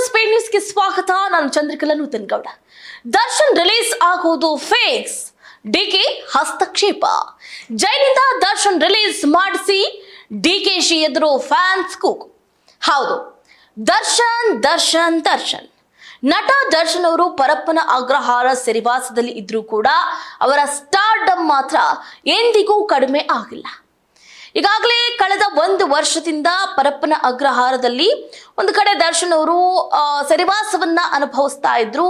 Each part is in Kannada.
ಸ್ಪೀಡ್ ನ್ಯೂಸ್ಗೆ ಸ್ವಾಗತ. ನಾನು ಚಂದ್ರಿಕಲಾ ನೂತನ್ಗೌಡ. ದರ್ಶನ್ ರಿಲೀಸ್ ಆಗೋದು ಫೇಕ್ಸ್, ಡಿಕೆ ಹಸ್ತಕ್ಷೇಪ. ಜೈಲಿಂದ ದರ್ಶನ್ ರಿಲೀಸ್ ಮಾಡಿಸಿ ಡಿಕೆಶಿ ಎದುರು ಫ್ಯಾನ್ಸ್ ಕೂಗು. ಹೌದು, ದರ್ಶನ್ ದರ್ಶನ್ ದರ್ಶನ್ ನಟ ದರ್ಶನ್ ಅವರು ಪರಪ್ಪನ ಅಗ್ರಹಾರ ಸೆರೆವಾಸದಲ್ಲಿ ಇದ್ರೂ ಕೂಡ ಅವರ ಸ್ಟಾರ್ಡಮ್ ಮಾತ್ರ ಎಂದಿಗೂ ಕಡಿಮೆ ಆಗಿಲ್ಲ. ಈಗಾಗಲೇ ಕಳೆದ 1 ವರ್ಷದಿಂದ ಪರಪ್ಪನ ಅಗ್ರಹಾರದಲ್ಲಿ ಒಂದು ಕಡೆ ದರ್ಶನ್ ಅವರು ಸೆರೆವಾಸವನ್ನ ಅನುಭವಿಸ್ತಾ ಇದ್ರು.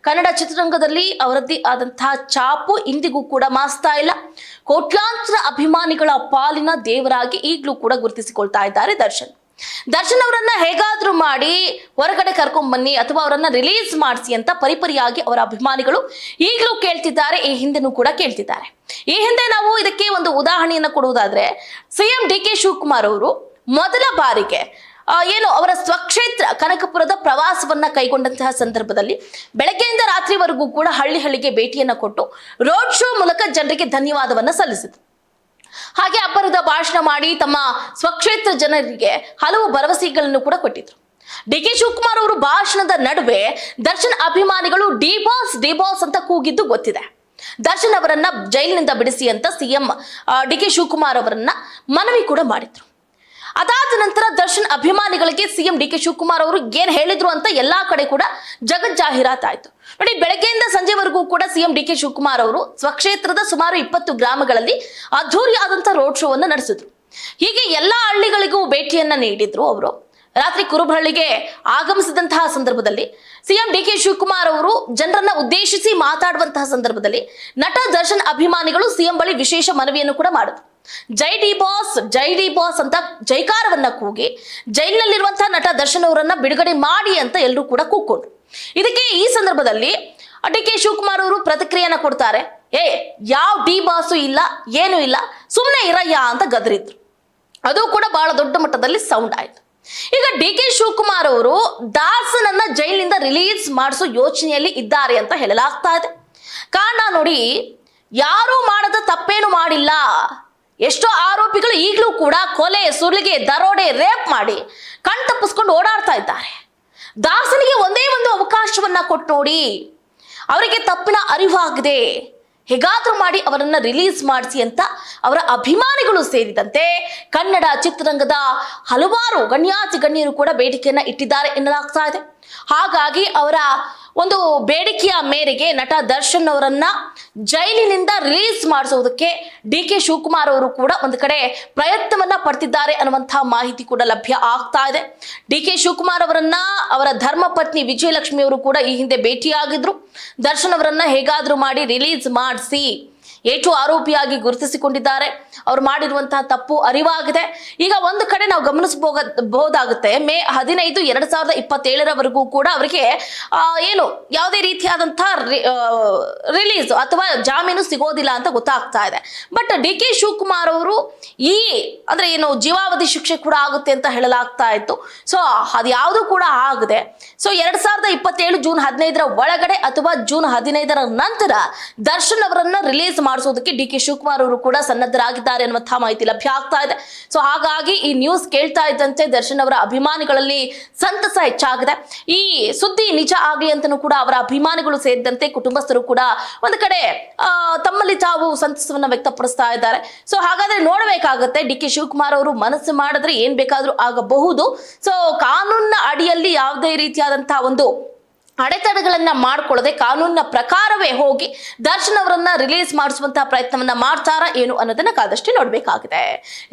ಕನ್ನಡ ಚಿತ್ರರಂಗದಲ್ಲಿ ಅವರದ್ದೇ ಆದಂತಹ ಛಾಪು ಇಂದಿಗೂ ಕೂಡ ಮಾಸ್ತಾ ಇಲ್ಲ. ಕೋಟ್ಯಾಂತರ ಅಭಿಮಾನಿಗಳ ಪಾಲಿನ ದೇವರಾಗಿ ಈಗಲೂ ಕೂಡ ಗುರುತಿಸಿಕೊಳ್ತಾ ಇದ್ದಾರೆ ದರ್ಶನ್ ಅವರನ್ನ ಹೇಗಾದ್ರೂ ಮಾಡಿ ಹೊರಗಡೆ ಕರ್ಕೊಂಡ್ ಬನ್ನಿ ಅಥವಾ ಅವರನ್ನ ರಿಲೀಸ್ ಮಾಡಿಸಿ ಅಂತ ಪರಿಪರಿಯಾಗಿ ಅವರ ಅಭಿಮಾನಿಗಳು ಈಗಲೂ ಕೇಳ್ತಿದ್ದಾರೆ. ಈ ಹಿಂದೆನೂ ಕೂಡ ಕೇಳ್ತಿದ್ದಾರೆ. ಈ ಹಿಂದೆ ನಾವು ಇದಕ್ಕೆ ಒಂದು ಉದಾಹರಣೆಯನ್ನು ಕೊಡುವುದಾದ್ರೆ, ಸಿಎಂ ಡಿಕೆ ಶಿವಕುಮಾರ್ ಅವರು ಮೊದಲ ಬಾರಿಗೆ ಅವರ ಸ್ವಕ್ಷೇತ್ರ ಕನಕಪುರದ ಪ್ರವಾಸವನ್ನ ಕೈಗೊಂಡಂತಹ ಸಂದರ್ಭದಲ್ಲಿ ಬೆಳಗ್ಗೆಯಿಂದ ರಾತ್ರಿವರೆಗೂ ಕೂಡ ಹಳ್ಳಿಗೆ ಭೇಟಿಯನ್ನ ಕೊಟ್ಟು ರೋಡ್ ಶೋ ಮೂಲಕ ಜನರಿಗೆ ಧನ್ಯವಾದವನ್ನ ಸಲ್ಲಿಸಿದರು. ಹಾಗೆ ಅಬ್ಬರದ ಭಾಷಣ ಮಾಡಿ ತಮ್ಮ ಸ್ವಕ್ಷೇತ್ರ ಜನರಿಗೆ ಹಲವು ಭರವಸೆಗಳನ್ನು ಕೂಡ ಕೊಟ್ಟಿದ್ರು. ಡಿಕೆ ಶಿವಕುಮಾರ್ ಅವರು ಭಾಷಣದ ನಡುವೆ ದರ್ಶನ್ ಅಭಿಮಾನಿಗಳು ಡಿ ಬಾಸ್ ಅಂತ ಕೂಗಿದ್ದು ಗೊತ್ತಿದೆ. ದರ್ಶನ್ ಅವರನ್ನ ಜೈಲಿನಿಂದ ಬಿಡಿಸಿ ಅಂತ ಸಿಎಂ ಡಿಕೆ ಶಿವಕುಮಾರ್ ಅವರನ್ನ ಮನವಿ ಕೂಡ ಮಾಡಿದ್ರು. ಅದಾದ ನಂತರ ದರ್ಶನ್ ಅಭಿಮಾನಿಗಳಿಗೆ ಸಿಎಂ ಡಿಕೆ ಶಿವಕುಮಾರ್ ಅವರು ಏನ್ ಹೇಳಿದ್ರು ಅಂತ ಎಲ್ಲಾ ಕಡೆ ಕೂಡ ಜಾಹೀರಾತಾಯ್ತು. ನೋಡಿ, ಬೆಳಗ್ಗೆಯಿಂದ ಸಂಜೆವರೆಗೂ ಕೂಡ ಸಿಎಂ ಡಿಕೆ ಶಿವಕುಮಾರ್ ಅವರು ಸ್ವಕ್ಷೇತ್ರದ ಸುಮಾರು 20 ಗ್ರಾಮಗಳಲ್ಲಿ ಅದ್ಧೂರಿಯಾದಂತಹ ರೋಡ್ ಶೋ ಅನ್ನು ನಡೆಸಿದ್ರು. ಹೀಗೆ ಎಲ್ಲಾ ಹಳ್ಳಿಗಳಿಗೂ ಭೇಟಿಯನ್ನ ನೀಡಿದ್ರು. ಅವರು ರಾತ್ರಿ ಕುರುಬಹಳ್ಳಿಗೆ ಆಗಮಿಸಿದಂತಹ ಸಂದರ್ಭದಲ್ಲಿ ಸಿಎಂ ಡಿಕೆ ಶಿವಕುಮಾರ್ ಅವರು ಜನರನ್ನ ಉದ್ದೇಶಿಸಿ ಮಾತಾಡುವಂತಹ ಸಂದರ್ಭದಲ್ಲಿ ನಟ ದರ್ಶನ್ ಅಭಿಮಾನಿಗಳು ಸಿಎಂ ಬಳಿ ವಿಶೇಷ ಮನವಿಯನ್ನು ಕೂಡ ಮಾಡಿದ್ರು. ಜೈ ಡಿ ಬಾಸ್ ಅಂತ ಜೈಕಾರವನ್ನ ಕೂಗಿ ಜೈಲಿನಲ್ಲಿರುವಂತಹ ನಟ ದರ್ಶನ್ ಅವರನ್ನ ಬಿಡುಗಡೆ ಮಾಡಿ ಅಂತ ಎಲ್ಲರೂ ಕೂಡ ಕೂಗ್ಕೊಂಡ್ರು. ಇದಕ್ಕೆ ಈ ಸಂದರ್ಭದಲ್ಲಿ ಡಿಕೆ ಶಿವಕುಮಾರ್ ಅವರು ಪ್ರತಿಕ್ರಿಯೆಯನ್ನ ಕೊಡ್ತಾರೆ. ಯಾವ ಡಿ ಬಾಸು ಇಲ್ಲ, ಏನು ಇಲ್ಲ, ಸುಮ್ಮನೆ ಇರಯ್ಯ ಅಂತ ಗದರಿದ್ರು. ಅದು ಕೂಡ ಬಹಳ ದೊಡ್ಡ ಮಟ್ಟದಲ್ಲಿ ಸೌಂಡ್ ಆಯ್ತು. ಈಗ ಡಿಕೆ ಶಿವಕುಮಾರ್ ಅವರು ದಾಸನನ್ನ ಜೈಲಿನಿಂದ ರಿಲೀಸ್ ಮಾಡಿಸೋ ಯೋಚನೆಯಲ್ಲಿ ಇದ್ದಾರೆ ಅಂತ ಹೇಳಲಾಗ್ತಾ ಇದೆ. ಕಾರಣ ನೋಡಿ, ಯಾರೂ ಮಾಡದ ತಪ್ಪೇನು ಮಾಡಿಲ್ಲ. ಎಷ್ಟೋ ಆರೋಪಿಗಳು ಈಗಲೂ ಕೂಡ ಕೊಲೆ, ಸುಲಿಗೆ, ದರೋಡೆ, ರೇಪ್ ಮಾಡಿ ಕಣ್ ತಪ್ಪಿಸ್ಕೊಂಡು ಓಡಾಡ್ತಾ ಇದ್ದಾರೆ. ದಾಸನಿಗೆ ಒಂದೇ ಒಂದು ಅವಕಾಶವನ್ನ ಕೊಟ್ಟು ನೋಡಿ, ಅವರಿಗೆ ತಪ್ಪಿನ ಅರಿವಾಗಿದೆ, ಹೇಗಾದ್ರೂ ಮಾಡಿ ಅವರನ್ನ ರಿಲೀಸ್ ಮಾಡಿಸಿ ಅಂತ ಅವರ ಅಭಿಮಾನಿಗಳು ಸೇರಿದಂತೆ ಕನ್ನಡ ಚಿತ್ರರಂಗದ ಹಲವಾರು ಗಣ್ಯರು ಕೂಡ ಬೇಡಿಕೆಯನ್ನ ಇಟ್ಟಿದ್ದಾರೆ ಎನ್ನಲಾಗ್ತಾ ಇದೆ. ಹಾಗಾಗಿ ಅವರ ಒಂದು ಬೇಡಿಕೆಯ ಮೇರೆಗೆ ನಟ ದರ್ಶನ್ ಅವರನ್ನ ಜೈಲಿನಿಂದ ರಿಲೀಸ್ ಮಾಡಿಸೋದಕ್ಕೆ ಡಿಕೆ ಶಿವಕುಮಾರ್ ಅವರು ಕೂಡ ಒಂದು ಕಡೆ ಪ್ರಯತ್ನವನ್ನ ಪಡ್ತಿದ್ದಾರೆ ಅನ್ನುವಂತಹ ಮಾಹಿತಿ ಕೂಡ ಲಭ್ಯ ಆಗ್ತಾ ಇದೆ. ಡಿಕೆ ಶಿವಕುಮಾರ್ ಅವರನ್ನ ಅವರ ಧರ್ಮ ಪತ್ನಿ ವಿಜಯಲಕ್ಷ್ಮಿ ಅವರು ಕೂಡ ಈ ಹಿಂದೆ ಭೇಟಿಯಾಗಿದ್ರು. ದರ್ಶನ್ ಅವರನ್ನ ಹೇಗಾದ್ರೂ ಮಾಡಿ ರಿಲೀಸ್ ಮಾಡಿಸಿ, ಏಟು ಆರೋಪಿಯಾಗಿ ಗುರುತಿಸಿಕೊಂಡಿದ್ದಾರೆ. ಅವ್ರು ಮಾಡಿರುವಂತಹ ತಪ್ಪು ಅರಿವಾಗಿದೆ. ಈಗ ಒಂದು ಕಡೆ ನಾವು ಗಮನಿಸಬಹುದಾಗುತ್ತೆ, ಮೇ 15, 2027 ಕೂಡ ಅವರಿಗೆ ಯಾವುದೇ ರೀತಿಯಾದಂತಹ ರಿಲೀಸ್ ಅಥವಾ ಜಾಮೀನು ಸಿಗೋದಿಲ್ಲ ಅಂತ ಗೊತ್ತಾಗ್ತಾ ಇದೆ. ಬಟ್ ಡಿಕೆ ಶಿವಕುಮಾರ್ ಅವರು ಜೀವಾವಧಿ ಶಿಕ್ಷೆ ಕೂಡ ಆಗುತ್ತೆ ಅಂತ ಹೇಳಲಾಗ್ತಾ ಇತ್ತು. ಸೊ ಅದು ಯಾವುದು ಕೂಡ ಆಗದೆ, ಸೊ 2027 ಜೂನ್ 15 ಒಳಗಡೆ ಅಥವಾ ಜೂನ್ 15 ನಂತರ ದರ್ಶನ್ ಅವರನ್ನ ರಿಲೀಸ್ ಮಾಡಿಸೋದಕ್ಕೆ ಡಿಕೆ ಶಿವಕುಮಾರ್ ಅವರು ಕೂಡ ಸನ್ನದ್ಧರಾಗಿದ್ದಾರೆ ಅನ್ನುವಂತಹ ಮಾಹಿತಿ ಲಭ್ಯ ಆಗ್ತಾ ಇದೆ. ಸೊ ಹಾಗಾಗಿ ಈ ನ್ಯೂಸ್ ಕೇಳ್ತಾ ಇದ್ದಂತೆ ದರ್ಶನ್ ಅವರ ಅಭಿಮಾನಿಗಳಲ್ಲಿ ಸಂತಸ ಹೆಚ್ಚಾಗಿದೆ. ಈ ಸುದ್ದಿ ನಿಜ ಆಗಲಿ ಅಂತನೂ ಕೂಡ ಅವರ ಅಭಿಮಾನಿಗಳು ಸೇರಿದಂತೆ ಕುಟುಂಬಸ್ಥರು ಕೂಡ ಒಂದು ಕಡೆ ತಮ್ಮಲ್ಲಿ ತಾವು ಸಂತಸವನ್ನ ವ್ಯಕ್ತಪಡಿಸ್ತಾ ಇದ್ದಾರೆ. ಸೊ ಹಾಗಾದ್ರೆ ನೋಡಬೇಕಾಗುತ್ತೆ, ಡಿಕೆ ಶಿವಕುಮಾರ್ ಅವರು ಮನಸ್ಸು ಮಾಡಿದ್ರೆ ಏನ್ ಬೇಕಾದ್ರೂ ಆಗಬಹುದು. ಸೊ ಕಾನೂನಿನ ಅಡಿಯಲ್ಲಿ ಯಾವುದೇ ರೀತಿಯಾದಂತಹ ಒಂದು ಅಡೆತಡೆಗಳನ್ನ ಮಾಡ್ಕೊಳ್ಳದೆ ಕಾನೂನಿನ ಪ್ರಕಾರವೇ ಹೋಗಿ ದರ್ಶನ್ ಅವರನ್ನ ರಿಲೀಸ್ ಮಾಡಿಸುವಂತಹ ಪ್ರಯತ್ನವನ್ನ ಮಾಡ್ತಾರಾ ಏನು ಅನ್ನೋದನ್ನ ಕಾದಷ್ಟೇ ನೋಡ್ಬೇಕಾಗಿದೆ.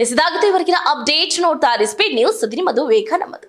ಇದಾಗುತ್ತೆ ಇವರೆಗಿನ ಅಪ್ಡೇಟ್. ನೋಡ್ತಾ ಇರಿ ಸ್ಪೀಡ್ ನ್ಯೂಸ್, ಸುದ್ದಿ ನಿಮ್ಮದು, ವೇಗ ನಮ್ಮದು.